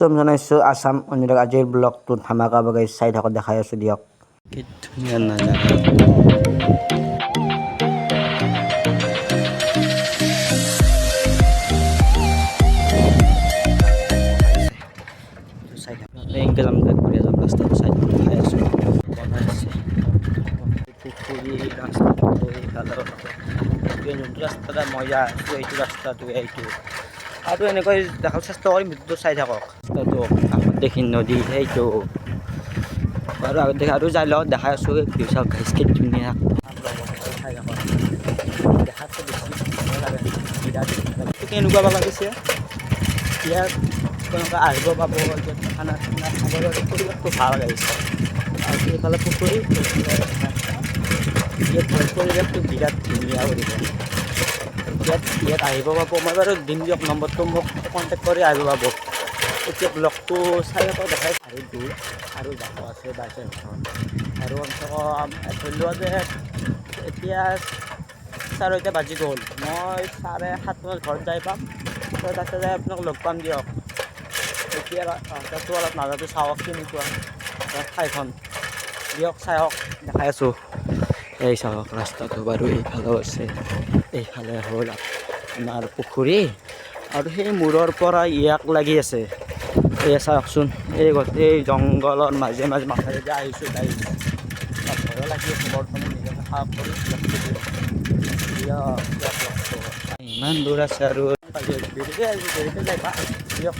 জনাইছোঁ আছাম অনুৰাগ আজিৰ ব্লগটোত ধামাকা বগাই চাই থাকক দেখাই আছোঁ দিয়ক। কি ধুনীয়া নাজাৰা চাই থাকক এনেকৈ যাম ঘূৰি যাম ৰাস্তাটো চাই থাকক দেখাই আছোঁ বনাইছে পুখুৰী ৰাস্তাটো যোনটো ৰাস্তাতে মই আছোঁ এইটো ৰাস্তাটো এইটো আৰু এনেকৈ দেখাৰ চেষ্টা কৰিম ভিডিঅ'টো চাই থাকক। ৰাস্তাটো কাষত দেখি নদী সেইটো আৰু আগত দেখি আৰু যাই লওঁ দেখাই আছোঁ ভিউ চাওক গাইছ কি ধুনীয়া চাই থাকক দেখাতকৈ বেছি লাগে বিৰাট কেনেকুৱা বা লাগিছে ইয়াত তেনেকুৱা আহিব পাব খানা চানা খাবৰ পৰিৱেশটো ভাল লাগিছে আৰু এইফালে পুখুৰী ইয়াত পৰিৱেশটো বিৰাট ধুনীয়া কৰিব ইয়াত আহিব পাব মই বাৰু দিম দিয়ক নম্বৰটো মোক কণ্টেক্ট কৰি আহিব পাব। এতিয়া ব্লগটো চাই আকৌ দেখাই আৰু দূৰ আৰু যাব আছে বাইকৰ আৰু ধৰি লোৱা যে এতিয়া 4:30 বাজি গ'ল মই 7:30 ঘৰত যাই পাম তাতে যাই আপোনাক লগ পাম দিয়ক। এতিয়া ৰাস্তাটো অলপ নাজানো চাওক কেনেকুৱা ঠাইখন দিয়ক চাওক দেখাই আছোঁ। এই চাওক ৰাস্তাটো বাৰু এইফালেও আছে এইফালে হ'ল আমাৰ পুখুৰী আৰু সেই মূৰৰ পৰা ইয়াক লাগি আছে এই চাওকচোন এই গোটেই জংঘলৰ মাজে মাজে মাথাৰেদি আহিছোঁ ভয়ো লাগি আছে বৰ্তমান নিজকে সাপ কৰি ইমান দূৰ আছে আৰু দেৰিকৈ যাই পা দিয়ক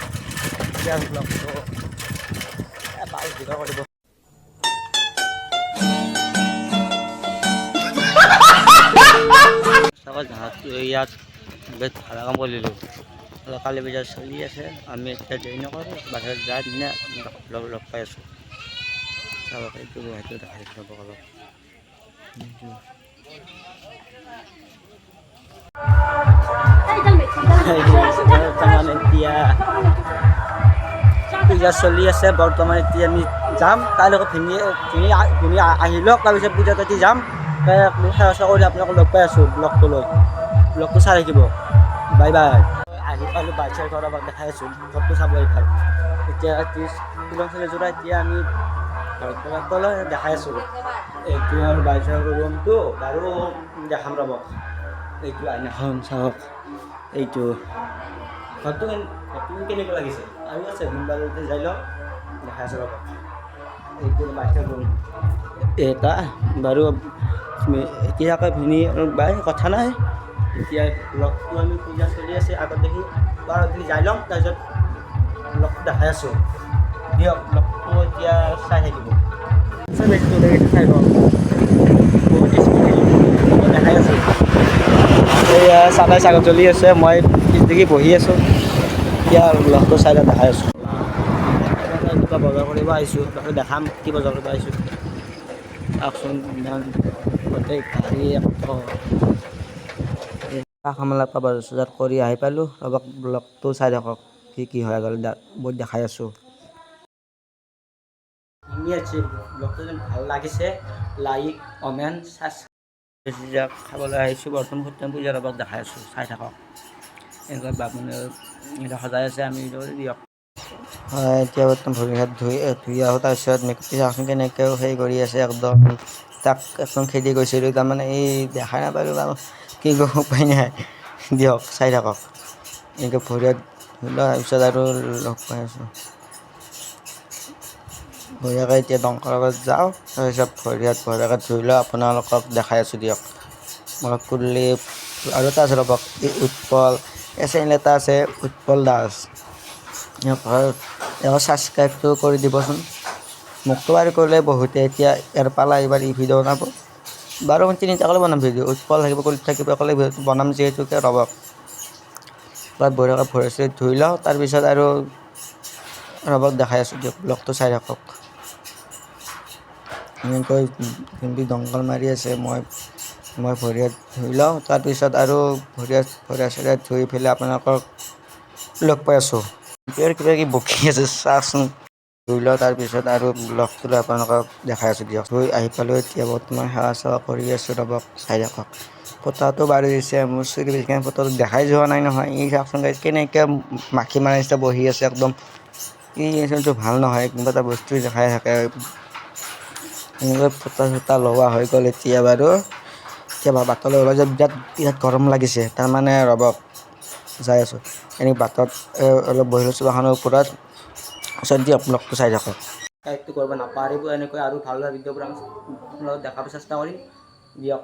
এতিয়া ব্লগটো ভাল ভিডিঅ' কৰিব। ইয়াত বেছ ভাড়া কাম কৰিলোঁ কালী বজাৰ চলি আছে আমি এতিয়া দেৰি নকৰোঁ বাহিৰত যাই দিনে লগ পাই আছোঁ চাব এইটো গুৱাহাটীত দেখাই চাব অলপ বৰ্তমান এতিয়া পূজা চলি আছে বৰ্তমান এতিয়া আমি যাম কাইলৈকে ভিনি আহি লওক তাৰপিছত পূজা তাতে যাম সেৱা চেৱা কৰি আপোনালোকক লগ পাই আছোঁ ব্লগটো চাই থাকিব বাই বাই। আহি পালোঁ বাইচাৰ ঘৰ আমাক দেখাই আছোঁ ঘৰটো চাব এইফাল এতিয়া যোৰা এতিয়া আমি ঘৰত দেখাই আছোঁ এইটো আৰু বাইচাৰ ৰুমটো বাৰু দেখাম ৰ'ব এইটো আইনাখন চাওক এইটো ঘৰটো কেনেকুৱা লাগিছে আৰু আছে মোবাইলতে যাই লওক দেখাই আছোঁ ৰ'ব এইটো বাইচাৰ ৰুম এটা বাৰু এতিয়াকে ভিনি বাই কথা নাই এতিয়া ব্লগটো আমি পূজা চলি আছে আগত দেখি যাই ল'ম তাৰপিছত ব্লগটো দেখাই আছোঁ দিয়ক ব্লগটো এতিয়া চাই থাকিব চাই লওক বহুত দেখাই আছোঁ এয়া চাতাইছ আগত চলি আছে মই পিছদিকে বহি আছোঁ এতিয়া ব্লগটো চাই দেখাই আছোঁ কিবা বজাৰ কৰিব আহিছোঁ দেখাম কি বজাৰ কৰিব আহিছোঁ চাওকচোন ইমান গোটেই গাড়ী কামলা বজাৰ চজাৰ কৰি আহি পালোঁ ৰ'বক ব্লগটো চাই থাকক কি হয় গ'ল বহুত দেখাই আছোঁ ব্লগটো যেন ভাল লাগিছে লাইক কমেণ্ট ছাবস্ক্ৰাইব খাবলৈ আহিছোঁ বৰ্তমান সত্যনাৰায়ণ পূজাৰ ৰ'বক দেখাই আছোঁ চাই থাকক এনেকুৱা বামুণে সজাই আছে আমি দিয়ক হয় এতিয়া বৰ্তমান ভৰি হাত ধুই আহোঁ তাৰপিছত মেকআপ চাওকচোন কেনেকৈ হেৰি কৰি আছে একদম তাক একদম খেদি গৈছিলোঁ তাৰমানে এই দেখাই নাপালোঁ বাৰু কি কৰিব উপায় নাই দিয়ক চাই থাকক এনেকৈ ভৰি হাত ধুই লওঁ তাৰপিছত আৰু লগ পাই আছোঁ ভৰিয়াকৈ এতিয়া দংকৰ লগত যাওঁ তাৰপিছত ভৰি হাত ভৰিয়াকৈ ধুই লওঁ আপোনালোকক দেখাই আছোঁ দিয়ক মই কুলদীপ আৰু এটা আছে ৰ'বক উৎপল এই চেনেল এটা আছে উৎপল দাস ছাবস্ক্ৰাইবটো কৰি দিবচোন মোকতো বাৰু কৰিলে বহুতে এতিয়া ইয়াৰ পালা এইবাৰ ই ভিডিঅ' বনাব বাৰু মই তিনিটা ক'লে বনাম ভিডিঅ' উৎপল থাকিব কুলদীপ থাকিব ক'লে ভিডিঅ'টো বনাম যিহেতুকে ৰ'বক বঢ়িয়াকৈ ভৰি ধুই লওঁ তাৰপিছত আৰু ৰ'বক দেখাই আছোঁ দিয়ক ব্লগটো চাই থাকক এনেকৈ যোনটো দংকল মাৰি আছে মই ভৰি হাত ধুই লওঁ তাৰপিছত আৰু ভৰি হাত ধুই পেলাই আপোনালোকক লগ পাই আছোঁ কিবা কি বকি আছে চাচোন ধুই লওঁ তাৰপিছত আৰু ব্লগটো আপোনালোকক দেখাই আছোঁ দিয়ক ধুই আহি পালোঁ এতিয়া বৰ্তমান সেৱা চেৱা কৰি আছোঁ ৰ'বক চাই থাকক ফটোটো বাৰু দিছে মোৰ চুৰি ফটোটো দেখাই যোৱা নাই নহয় ই চাওকচোন কেনেকৈ মাখি মাৰি বহি আছে একদম কি এইটো ভাল নহয়, কোনোবা এটা বস্তু দেখাই থাকে। এনেকৈ ফটা চটা লগোৱা হৈ গ'ল এতিয়া বাৰু। এতিয়া বাটলৈ ওলাই যায়, বিৰাট বিৰাট গৰম লাগিছে, তাৰমানে ৰ'ব যাই আছোঁ। এনেই বাটত অলপ বহি লৈছোঁ বাহনৰ ওপৰত, ওচৰত দিয়ক ব্লগটো চাই থাকক। ছাবস্ক্ৰাইবটো কৰিব নাপাহৰিব, এনেকৈ আৰু ভাল ভাল ভিডিঅ'বোৰ আমি আপোনালোকক দেখাব চেষ্টা কৰিম দিয়ক।